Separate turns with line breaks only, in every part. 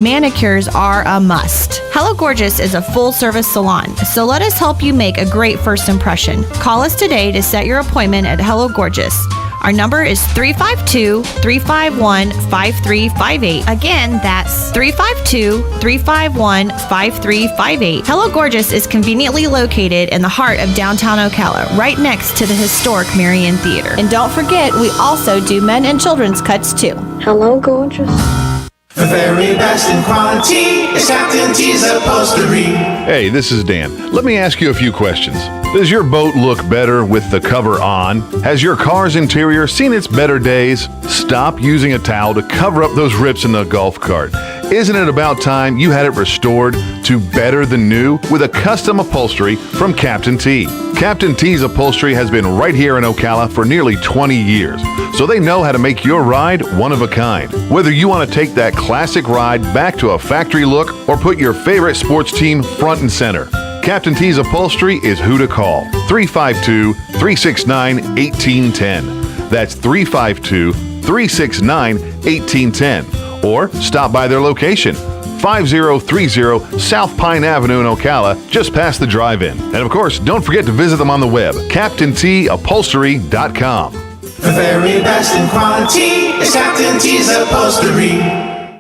Manicures are a must. Hello Gorgeous is a full-service salon, so let us help you make a great first impression. Call us today to set your appointment at Hello Gorgeous. Our number is 352-351-5358. Again, that's 352-351-5358. Hello Gorgeous is conveniently located in the heart of downtown Ocala, right next to the historic Marion Theater. And don't forget, we also do men and children's cuts too.
Hello Gorgeous.
The very best in quality is Captain T's Upholstery.
Hey, this is Dan. Let me ask you a few questions. Does your boat look better with the cover on? Has your car's interior seen its better days? Stop using a towel to cover up those rips in the golf cart. Isn't it about time you had it restored to better than new with a custom upholstery from Captain T? Captain T's Upholstery has been right here in Ocala for nearly 20 years, so they know how to make your ride one of a kind. Whether you want to take that classic ride back to a factory look or put your favorite sports team front and center, Captain T's Upholstery is who to call. 352-369-1810. That's 352-369-1810. Or stop by their location, 5030 South Pine Avenue in Ocala, just past the drive-in. And of course, don't forget to visit them on the web, CaptainTUpholstery.com.
The very best in quality is Captain T's Upholstery.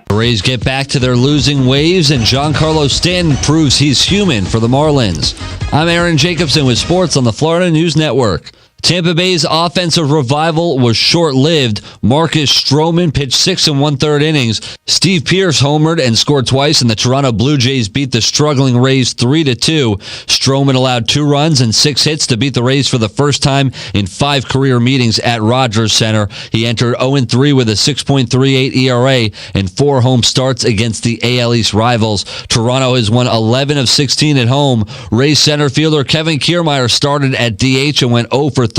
The Rays get back to their losing ways, and Giancarlo Stanton proves he's human for the Marlins. I'm Aaron Jacobson with sports on the Florida News Network. Tampa Bay's offensive revival was short-lived. Marcus Stroman pitched 6 1/3 innings. Steve Pearce homered and scored twice, and the Toronto Blue Jays beat the struggling Rays 3-2. Stroman allowed 2 runs and 6 hits to beat the Rays for the first time in 5 career meetings at Rogers Center. He entered 0-3 with a 6.38 ERA and 4 home starts against the AL East rivals. Toronto has won 11 of 16 at home. Rays center fielder Kevin Kiermaier started at DH and went 0-3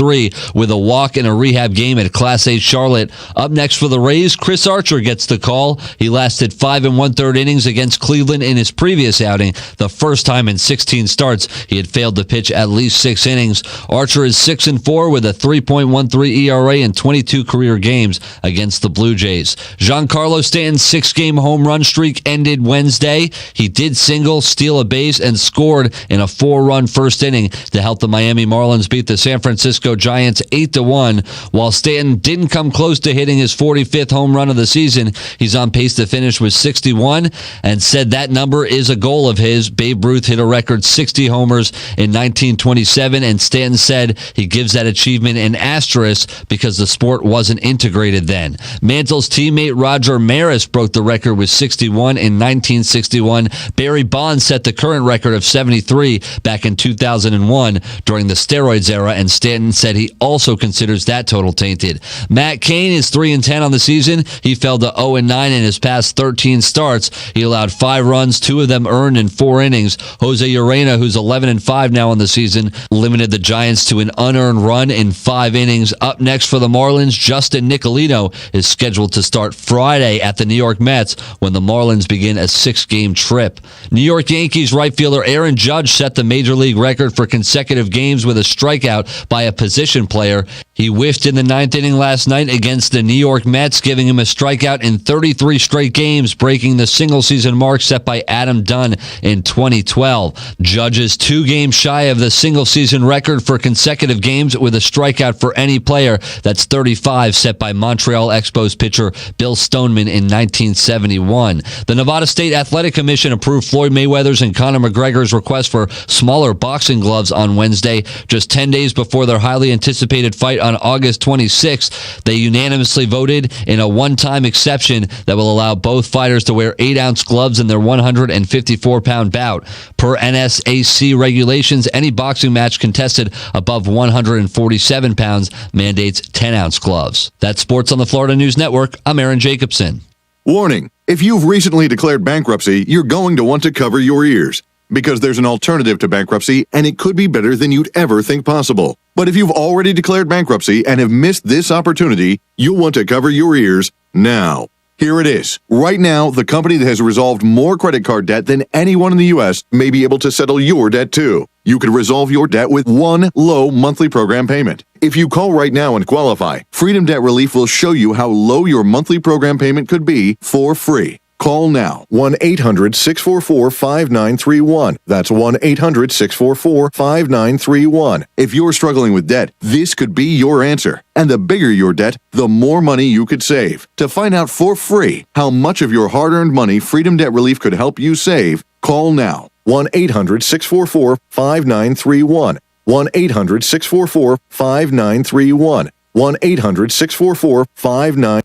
with a walk in a rehab game at Class A Charlotte. Up next for the Rays, Chris Archer gets the call. He lasted 5 1/3 innings against Cleveland in his previous outing, the first time in 16 starts he had failed to pitch at least 6 innings. Archer is 6-4 with a 3.13 ERA in 22 career games against the Blue Jays. Giancarlo Stanton's 6-game home run streak ended Wednesday. He did single, steal a base, and scored in a 4-run first inning to help the Miami Marlins beat the San Francisco Giants 8-1. While Stanton didn't come close to hitting his 45th home run of the season, he's on pace to finish with 61 and said that number is a goal of his. Babe Ruth hit a record 60 homers in 1927, and Stanton said he gives that achievement an asterisk because the sport wasn't integrated then. Mantle's teammate Roger Maris broke the record with 61 in 1961. Barry Bonds set the current record of 73 back in 2001 during the steroids era, and Stanton said he also considers that total tainted. Matt Cain is 3-10 on the season. He fell to 0-9 in his past 13 starts. He allowed 5 runs, 2 of them earned in 4 innings. Jose Urena, who's 11-5 now on the season, limited the Giants to an unearned run in 5 innings. Up next for the Marlins, Justin Nicolino is scheduled to start Friday at the New York Mets when the Marlins begin a 6-game trip. New York Yankees right fielder Aaron Judge set the major league record for consecutive games with a strikeout by a position player. He whiffed in the 9th inning last night against the New York Mets, giving him a strikeout in 33 straight games, breaking the single-season mark set by Adam Dunn in 2012. Judge is 2 games shy of the single-season record for consecutive games with a strikeout for any player. That's 35, set by Montreal Expos pitcher Bill Stoneman in 1971. The Nevada State Athletic Commission approved Floyd Mayweather's and Conor McGregor's request for smaller boxing gloves on Wednesday, just 10 days before their highly anticipated fight on August 26th. They unanimously voted in a one-time exception that will allow both fighters to wear 8-ounce gloves in their 154-pound bout. Per NSAC regulations, any boxing match contested above 147 pounds mandates 10-ounce gloves. That's sports on the Florida News Network. I'm Aaron Jacobson.
Warning: if you've recently declared bankruptcy, you're going to want to cover your ears, because there's an alternative to bankruptcy, and it could be better than you'd ever think possible. But if you've already declared bankruptcy and have missed this opportunity, you'll want to cover your ears now. Here it is. Right now, the company that has resolved more credit card debt than anyone in the U.S. may be able to settle your debt too. You could resolve your debt with one low monthly program payment. If you call right now and qualify, Freedom Debt Relief will show you how low your monthly program payment could be for free. Call now, 1-800-644-5931. That's 1-800-644-5931. If you're struggling with debt, this could be your answer. And the bigger your debt, the more money you could save. To find out for free how much of your hard-earned money Freedom Debt Relief could help you save, call now, 1-800-644-5931. 1-800-644-5931. 1-800-644-5931.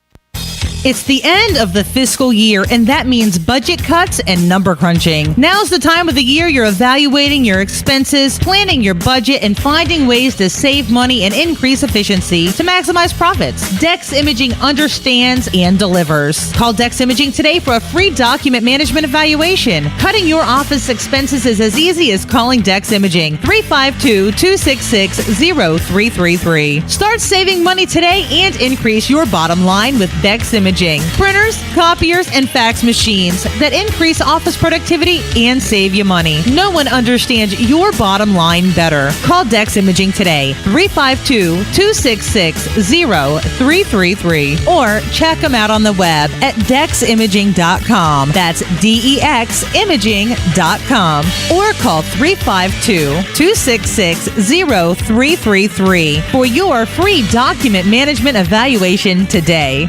It's the end of the fiscal year, and that means budget cuts and number crunching. Now's the time of the year you're evaluating your expenses, planning your budget, and finding ways to save money and increase efficiency to maximize profits. Dex Imaging understands and delivers. Call Dex Imaging today for a free document management evaluation. Cutting your office expenses is as easy as calling Dex Imaging. 352-266-0333. Start saving money today and increase your bottom line with Dex Imaging. Printers, copiers, and fax machines that increase office productivity and save you money. No one understands your bottom line better. Call Dex Imaging today, 352-266-0333, or check them out on the web at deximaging.com. That's DEXimaging.com. Or call 352-266-0333 for your free document management evaluation today.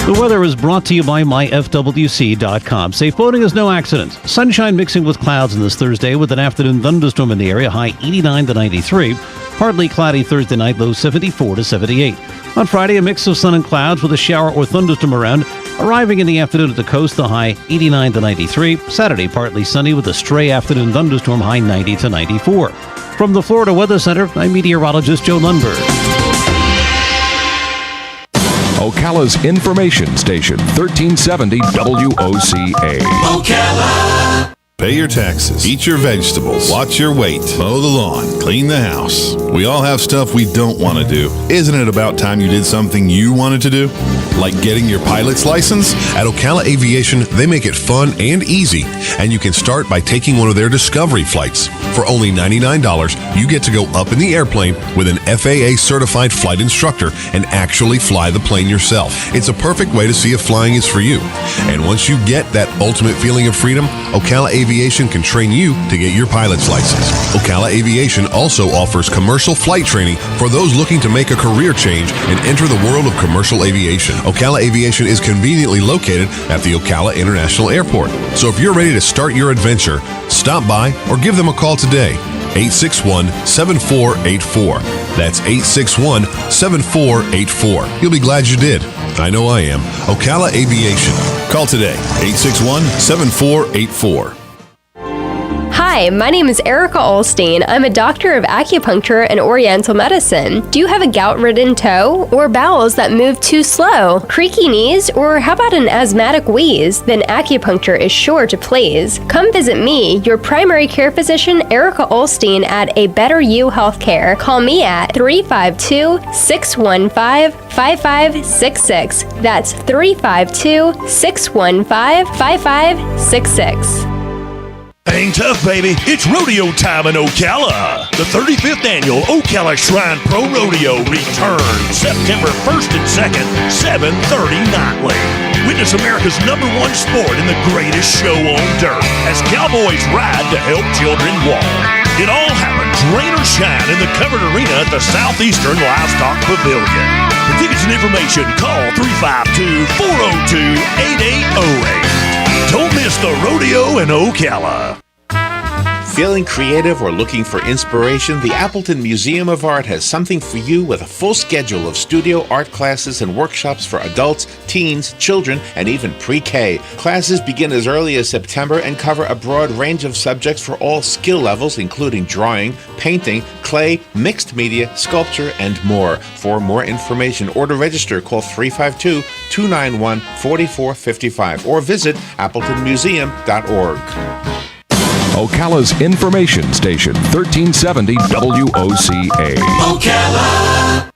The weather is brought to you by myfwc.com. Safe boating is no accident. Sunshine mixing with clouds on this Thursday with an afternoon thunderstorm in the area, high 89 to 93. Partly cloudy Thursday night, low 74 to 78. On Friday, a mix of sun and clouds with a shower or thunderstorm around. Arriving in the afternoon at the coast, the high 89 to 93. Saturday, partly sunny with a stray afternoon thunderstorm, high 90 to 94. From the Florida Weather Center, I'm meteorologist Joe Lundberg.
Ocala's information station, 1370 WOCA.
Ocala.
Pay your taxes, eat your vegetables, watch your weight, mow the lawn, clean the house. We all have stuff we don't want to do. Isn't it about time you did something you wanted to do? Like getting your pilot's license?
At Ocala Aviation, they make it fun and easy, and you can start by taking one of their Discovery flights. For only $99, you get to go up in the airplane with an FAA-certified flight instructor and actually fly the plane yourself. It's a perfect way to see if flying is for you. And once you get that ultimate feeling of freedom, Ocala Aviation can train you to get your pilot's license. Ocala Aviation also offers commercial flight training for those looking to make a career change and enter the world of commercial aviation. Ocala Aviation is conveniently located at the Ocala International Airport. So if you're ready to start your adventure, stop by or give them a call today. 861-7484. That's 861-7484. You'll be glad you did. I know I am. Ocala Aviation.
Call today, 861-7484.
Hi, my name is Erica Olstein. I'm a doctor of acupuncture and oriental medicine. Do you have a gout-ridden toe or bowels that move too slow, creaky knees, or how about an asthmatic wheeze? Then acupuncture is sure to please. Come visit me, your primary care physician, Erica Olstein at A Better You Healthcare. Call me at 352-615-5566. That's 352-615-5566.
Hang tough, baby. It's rodeo time in Ocala. The 35th annual Ocala Shrine Pro Rodeo returns September 1st and 2nd, 7:30 nightly. Witness America's #1 sport in the greatest show on dirt as cowboys ride to help children walk. It all happens rain or shine in the covered arena at the Southeastern Livestock Pavilion. For tickets and information, call 352-402-8808. Don't miss the rodeo in Ocala.
Feeling creative or looking for inspiration? The Appleton Museum of Art has something for you with a full schedule of studio art classes and workshops for adults, teens, children, and even pre-K. Classes begin as early as September and cover a broad range of subjects for all skill levels, including drawing, painting, clay, mixed media, sculpture, and more. For more information or to register, call 352-291-4455 or visit appletonmuseum.org.
Ocala's information station, 1370 WOCA.
Ocala.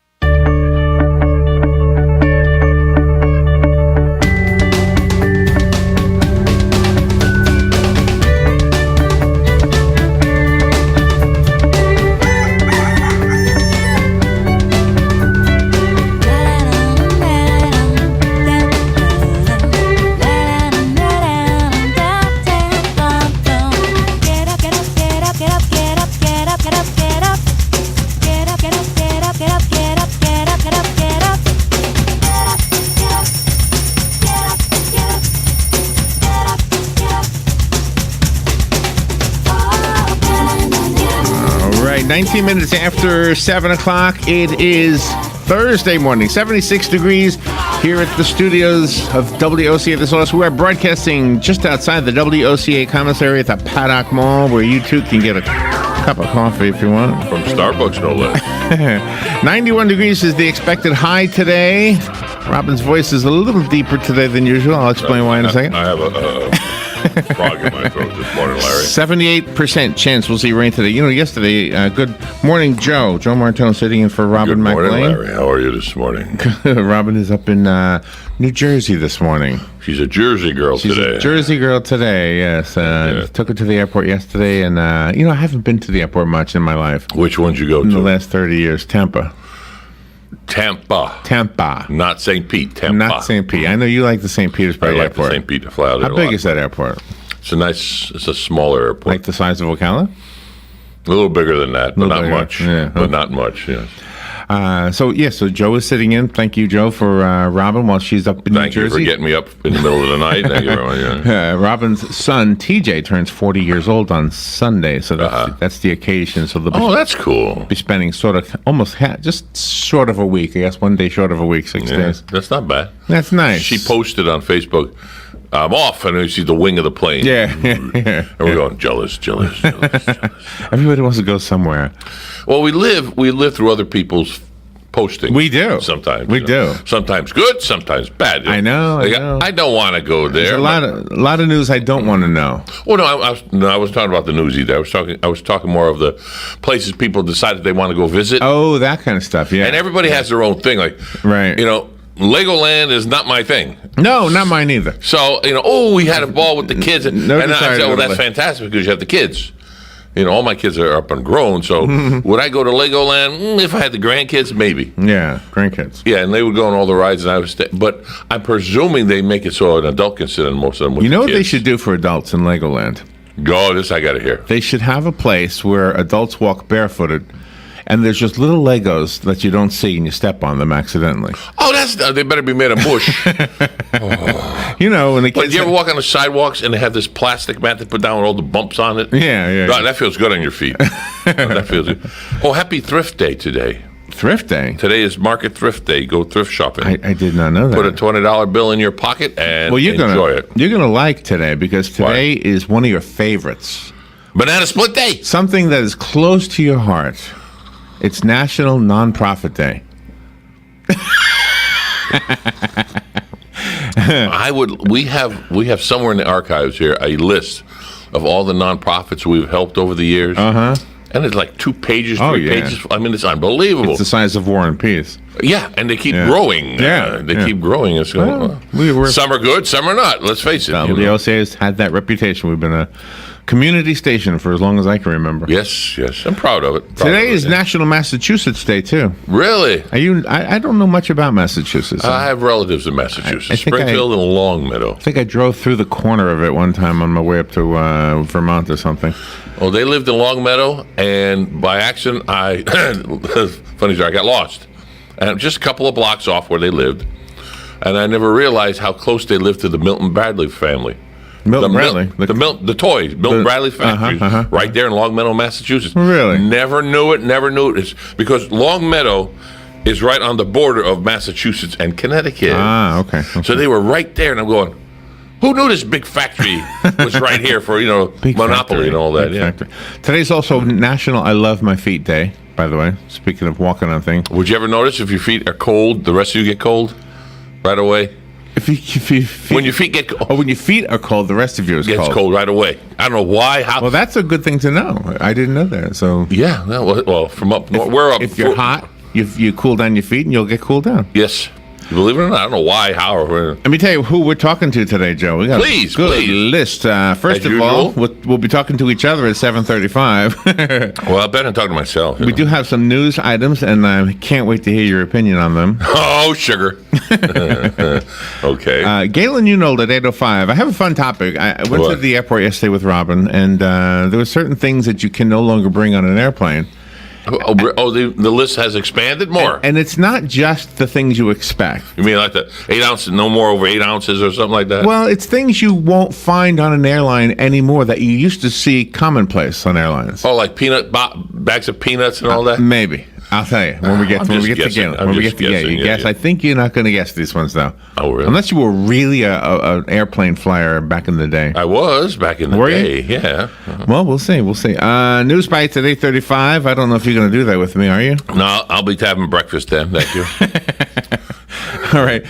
19 minutes after 7 o'clock. It is Thursday morning, 76 degrees here at the studios of WOCA the Source. We are broadcasting just outside the WOCA commissary at the Paddock Mall, where you too can get a cup of coffee if you want.
From Starbucks, no less.
91 degrees is the expected high today. Robin's voice is a little deeper today than usual. I'll explain why in a second.
I have a frog in my throat this morning, Larry.
78% chance we'll see rain today. You know, yesterday, good morning, Joe. Joe Martone sitting in for Robin
Good morning,
McLean.
Larry. How are you this morning?
Robin is up in New Jersey this morning.
She's a Jersey girl
She's
today.
a Jersey girl today, yes. Took her to the airport yesterday, and, I haven't been to the airport much in my life.
Which one'd you go
in
to?
the last 30 years, Tampa.
Tampa. Not St. Pete, Tampa.
Not St. Pete. I know you like the St. Petersburg
I like
airport.
the St. Pete to fly out there.
How big is that airport?
It's a smaller airport.
Like the size of Ocala?
A little bigger than that, but not
bigger.
much.
Yeah.
But not much, yes.
So Joe is sitting in. Thank you, Joe, for Robin while she's up in New
Thank you
Jersey.
for getting me up in the middle of the night. Thank you very much. Yeah.
Robin's son, TJ, turns 40 years old on Sunday, so that's the occasion. So
that's cool.
Be spending sort of almost just short of a week, I guess, 1 day short of a week, 6 days.
That's not bad.
That's nice.
She posted on Facebook, I'm off, and you see the wing of the plane.
Yeah.
And we're going, jealous.
Everybody wants to go somewhere.
Well, we live through other people's posting.
We do.
Sometimes.
We do.
Sometimes good, sometimes bad.
I know.
I don't want to go there.
There's a lot of news I don't want to know.
Well, no, I was talking about the news either. I was talking more of the places people decided they want to go visit.
Oh, that kind of stuff, yeah.
And everybody has their own thing. Like,
right.
Legoland is not my thing.
No, not mine either.
So, we had a ball with the kids. And I said, well, that's fantastic because you have the kids. All my kids are up and grown. So would I go to Legoland? If I had the grandkids, maybe.
Yeah, grandkids.
Yeah, and they would go on all the rides, and I would stay. But I'm presuming they make it so an adult can sit in most of them with
You know
the
what
kids.
they should do for adults in Legoland?
Go, this I got to hear.
They should have a place where adults walk barefooted, and there's just little Legos that you don't see, and you step on them accidentally.
Oh, they better be made of mush.
And the kids.
But you ever walk on the sidewalks and they have this plastic mat they put down with all the bumps on it?
Yeah.
God, that feels good on your feet. That feels good. Oh, happy Thrift Day today.
Thrift Day?
Today is Market Thrift Day. Go thrift shopping.
I did not know that.
Put a $20 bill in your pocket and enjoy it.
You're going to like today because today is one of your favorites.
Banana Split Day.
Something that is close to your heart. It's National Nonprofit Day.
We have somewhere in the archives here a list of all the nonprofits we've helped over the years.
Uh-huh.
And it's like 2 pages, 3
Oh, yeah.
pages. I mean, it's unbelievable.
It's the size of War and Peace.
Yeah, and they keep growing. They keep growing. It's going, some are good, some are not. Let's face it.
WOCA has had that reputation. We've been a community station for as long as I can remember.
Yes. I'm proud of it.
Today is National Massachusetts Day, too.
Really?
I don't know much about Massachusetts.
I have relatives in Massachusetts,
I think
Springfield and Longmeadow.
I think I drove through the corner of it one time on my way up to Vermont or something.
Well, they lived in Longmeadow, and by accident, funny story, I got lost. And just a couple of blocks off where they lived, and I never realized how close they lived to the Milton Bradley family.
Milton Bradley?
The toys, Milton Bradley factory, right there in Longmeadow, Massachusetts.
Really?
Never knew it. It's because Longmeadow is right on the border of Massachusetts and Connecticut.
Ah, okay.
So they were right there, and I'm going, who knew this big factory was right here for,
Big
monopoly
factory.
and all that?
Big
Yeah.
factory. Today's also National I Love My Feet Day, by the way. Speaking of walking on things.
Would you ever notice if your feet are cold, the rest of you get cold right away?
When your feet get cold. Oh, when your feet are cold, the rest of you is
Gets
cold.
cold right away. I don't know why. How?
Well, that's a good thing to know. I didn't know that. So
yeah. Well, from up north, we're up.
If you're hot, you cool down your feet, and you'll get cooled down.
Yes. Believe it or not, I don't know why, how, or where.
Let me tell you who we're talking to today, Joe. We got
Please,
a good
please.
list. First
As
of all,
usual.
we'll be talking to each other at 7:35.
Well, I better talk to myself.
We do have some news items, and I can't wait to hear your opinion on them.
Oh, sugar. Okay.
Galen, at 8:05. I have a fun topic. I went to the airport yesterday with Robin, and there were certain things that you can no longer bring on an airplane.
The list has expanded more.
And it's not just the things you expect.
You mean like the 8 ounces, no more over 8 ounces or something like that?
Well, it's things you won't find on an airline anymore that you used to see commonplace on airlines.
Oh, like bags of peanuts and all that?
Maybe. I'll tell you when we get to you guess. I think you're not going to guess these ones though.
Oh, really?
Unless you were really an airplane flyer back in the day.
I was back in the day. You? Yeah.
Well, we'll see. News bites at 8:35. I don't know if you're going to do that with me. Are you?
No, I'll be having breakfast then. Thank you.
All right.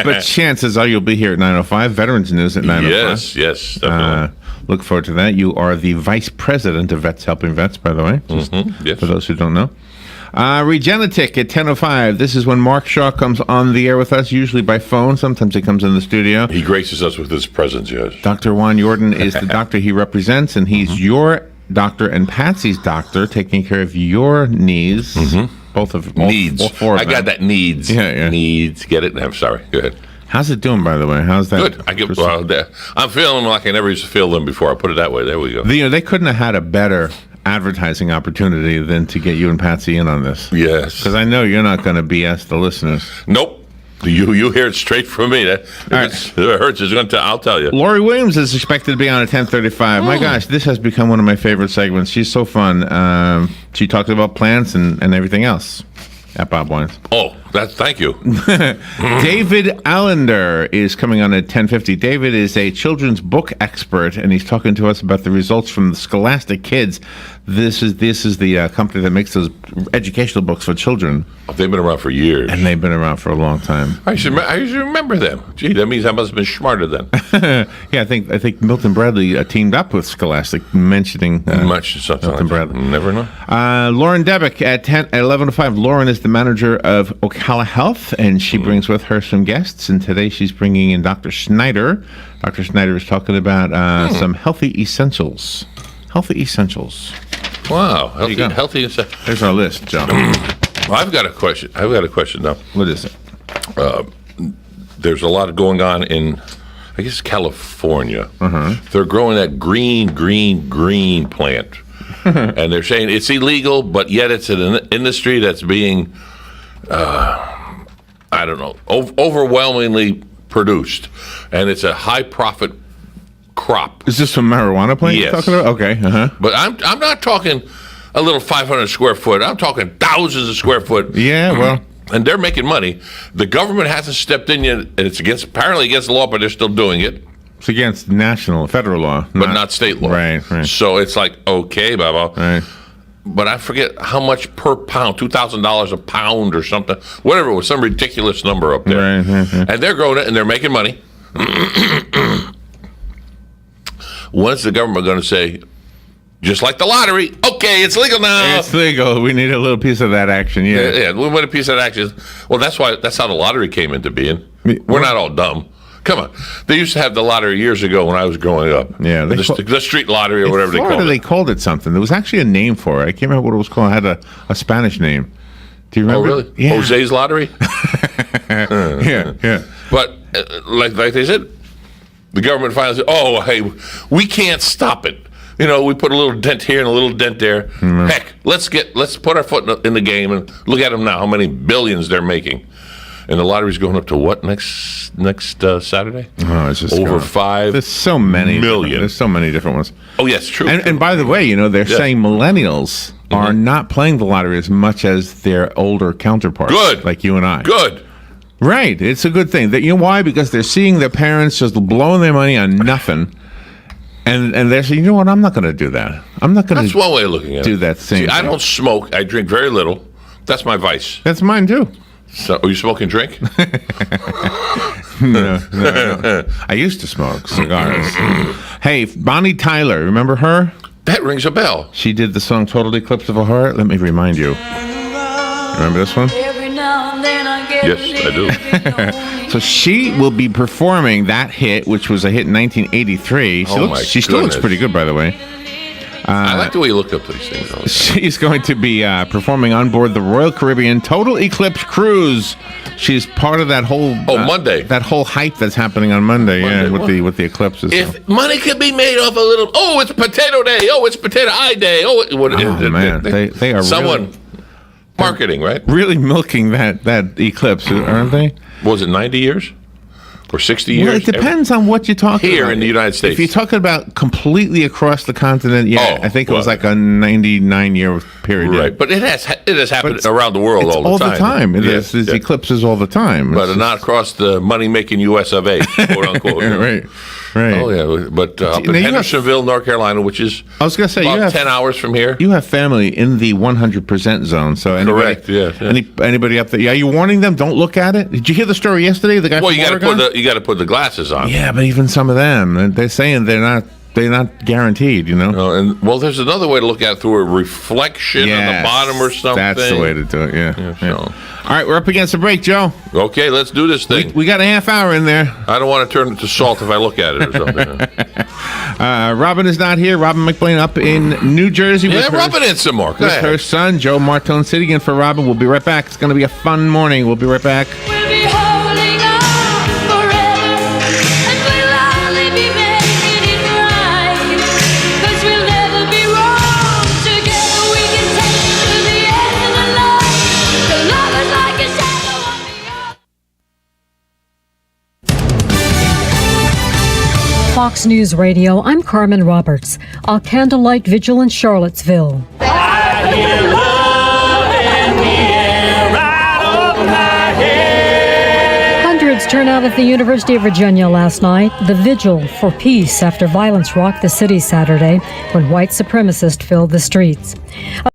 But chances are you'll be here at 9:05. Veterans News at 9:05.
Yes, definitely.
Look forward to that. You are the vice president of Vets Helping Vets, by the way.
Yes.
For those who don't know. Regenetic at 10:05. This is when Mark Shaw comes on the air with us, usually by phone. Sometimes he comes in the studio.
He graces us with his presence, yes.
Dr. Juan Jordan is the doctor he represents, and he's your doctor and Patsy's doctor, taking care of your knees. Both of
needs.
All four of them.
I got that needs.
Yeah.
Needs. Get it? I'm sorry. Go ahead.
How's it doing, by the way? How's that?
Good. I'm feeling like I never used to feel them before. I put it that way. There we go.
They couldn't have had a better advertising opportunity than to get you and Patsy in on this.
Yes.
Because I know you're not going to BS the listeners.
Nope. You hear it straight from me. If it hurts, I'll tell you.
Lori Williams is expected to be on at 10:35. My gosh, this has become one of my favorite segments. She's so fun. She talks about plants and everything else at Bob Wines.
Oh, thank you.
David Allender is coming on at 10:50. David is a children's book expert, and he's talking to us about the results from the Scholastic Kids. This is the company that makes those educational books for children.
They've been around for years.
And they've been around for a long time.
I should remember them. Gee, that means I must have been smarter then.
Yeah, I think Milton Bradley teamed up with Scholastic, mentioning
something
Milton Bradley.
Never know.
Lauren Debick at 11:05. Lauren is the manager of Ocala Health, and she brings with her some guests. And today she's bringing in Dr. Snyder. Dr. Snyder is talking about some healthy essentials. Healthy essentials.
Wow, healthy essentials.
There's our list, John.
Well, I've got a question now.
What is it?
There's a lot going on in, I guess, California. They're growing that green plant. And they're saying it's illegal, but yet it's an industry that's being, overwhelmingly produced. And it's a high-profit crop.
Is this some marijuana plant
yes.
you're talking about? Okay.
But I'm not talking a little 500 square foot. I'm talking thousands of square foot.
Yeah, well.
And they're making money. The government hasn't stepped in yet, and it's apparently against the law, but they're still doing it.
It's against federal law.
But not state law.
Right.
So it's like, okay, Baba.
Right.
But I forget how much per pound, $2,000 a pound or something. Whatever, it was some ridiculous number up there.
Right.
And they're growing it, and they're making money. When's the government going to say, just like the lottery, okay, it's legal now?
It's legal. We need a little piece of that action,
Yeah, we want a piece of that action. Well, that's how the lottery came into being. We're not all dumb. Come on. They used to have the lottery years ago when I was growing up.
Yeah.
The street lottery or whatever they called it.
They called it something. There was actually a name for it. I can't remember what it was called. It had a Spanish name. Do you remember?
Oh, really?
Yeah.
Jose's Lottery?
Yeah.
But like they said, the government finally said, oh, hey, we can't stop it. We put a little dent here and a little dent there.
Mm-hmm.
Heck, let's put our foot in the game and look at them now, how many billions they're making. And the lottery's going up to what next Saturday?
Oh, it's just
over 5
There's so many
million.
There's so many different ones.
Oh, yes, true.
And by the way, they're saying millennials are not playing the lottery as much as their older counterparts.
Good.
Like you and I.
Good.
Right. It's a good thing. You know why? Because they're seeing their parents just blowing their money on nothing. And they're saying, you know what? I'm not going to do that. I'm not going to.
That's one way of looking at it.
Do that same thing.
I don't smoke. I drink very little. That's my vice.
That's mine too.
So, are you smoking drink?
No. I used to smoke cigars. Hey, Bonnie Tyler, remember her?
That rings a bell.
She did the song Total Eclipse of a Heart. Let me remind you. Remember this one?
Yes, I
do. So she will be performing that hit, which was a hit in 1983. She still looks pretty good, by the way.
I like the way you look up these things. All the time.
She's going to be performing on board the Royal Caribbean Total Eclipse Cruise. She's part of that whole
Monday.
That whole hype that's happening on Monday, with the eclipses.
If money could be made off a little, it's Potato Day. Oh, it's Potato Eye Day.
Man, they are
someone marketing, right?
Really milking that eclipse, aren't they?
Was it 90 years? Or 60 years?
Well, it depends on what you're talking about.
Here in the United States.
If you're talking about completely across the continent, I think it was like a 99-year period.
Right, but it has happened around the world all the time.
There's eclipses all the time.
But not across the money-making U.S. of A., quote unquote.
Right.
Oh, yeah, but up in Hendersonville, North Carolina, which is about 10 hours from here.
You have family in the 100% zone. So
correct, yeah.
Anybody up there? Are you warning them? Don't look at it? Did you hear the story yesterday? The guy
you got to put the glasses on.
Yeah, but even some of them, they're saying they're not guaranteed,
There's another way to look at it, through a reflection on the bottom or something.
That's the way to do it, yeah. All right, we're up against a break, Joe.
Okay, let's do this thing.
We got a half hour in there.
I don't want to turn it to salt if I look at it or something.
Robin is not here. Robin McBlain up in New Jersey.
Rub it in some more.
With her son, Joe Martone, sitting in for Robin. We'll be right back. It's going to be a fun morning. We'll be right back.
Fox News Radio, I'm Carmen Roberts. A candlelight vigil in Charlottesville. Hundreds turned out at the University of Virginia last night. The vigil for peace after violence rocked the city Saturday when white supremacists filled the streets.